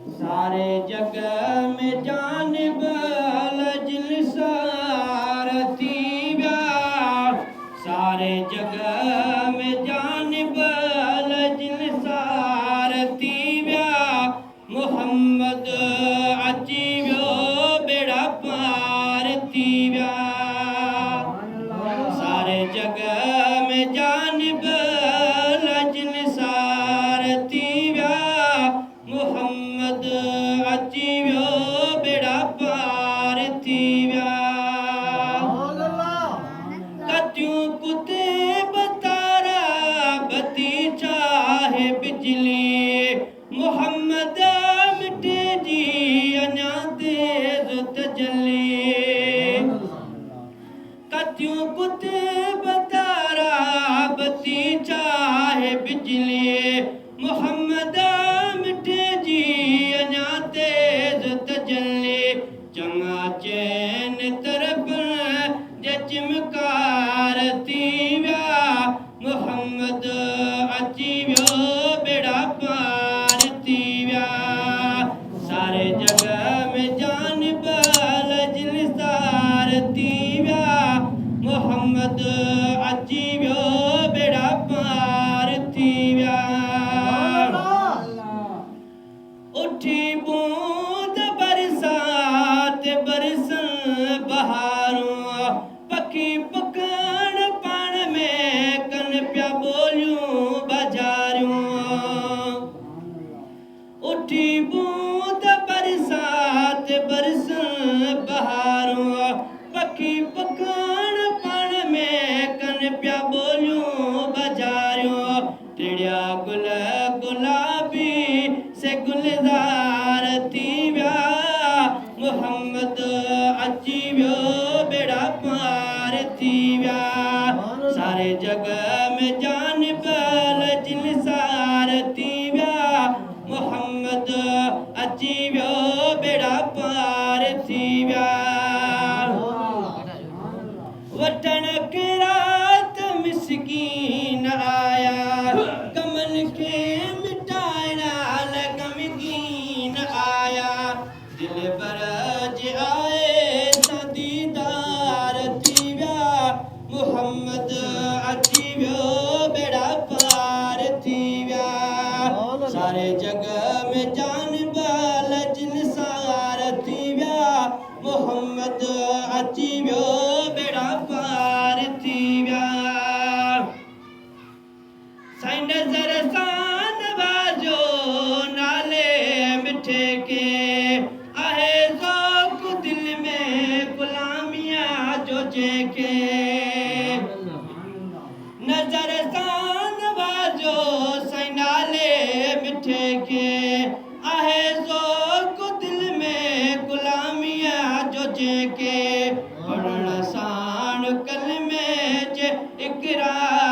सारे जग में जानिब लजलसार थी विया सारे जग में जानिब लजलसार थी विया मोहम्मद अची वियो बेड़ा पार थी विया सारे जग में जानिब लजलसार थी विया मोहम्मद अची वियो बेड़ा पार थी विया कतियूं कुते बतारा बती चाहे बिजली मोहम्मद मिटे जी अञा तेज़ तजली कतियूं कुते बतारा बती चाहे बिजली मोहम्मद मिटे जी अञा तेज़ तजली चङा चैन तरफ़ जे चिमकार थी विया मोहम्मद अची वियो बेड़ा पार थी विया सारे जग में जानिब लजलसार थी विया मोहम्मद अची वियो बेड़ा पार थी विया उठी बूंद बरसात बरसन बहारूं पखी पकड़ पाण में कन पिया ॿोलियूं बाज़ारियूं उठी बूंद बरसात बरसन बहारूं पखी पकड़ पाण में कन पिया ॿोलियूं बाज़ारियूं टिड़िया गुल गुलाबी से गुलज़ार थी विया मोहम्मद अची वियो बेड़ा पार थी विया सारे जग में जानिब लजलसार थी विया मोहम्मद अची वियो बेड़ा पार थी विया वठण किरात मिसकीन आया कमल खे मिटाइण गमगीन आया दिल बरज आए दीदार थी विया मोहम्मद अची वियो बेड़ा पार थी विया सारे जग में जानिब लजलसार थी विया मोहम्मद अची वियो बेड़ा पार थी विया साईं नज़र सां नवाज़ो नाले मिठे के आहे ज़ौक़ दिल में ग़ुलामिया जो जेके नज़र सां नवाज़ो साईं नाले मिठे के आहे ज़ौक़ दिल में ग़ुलामिया जो जेके पढ़ण साण कलमे जे इक़रार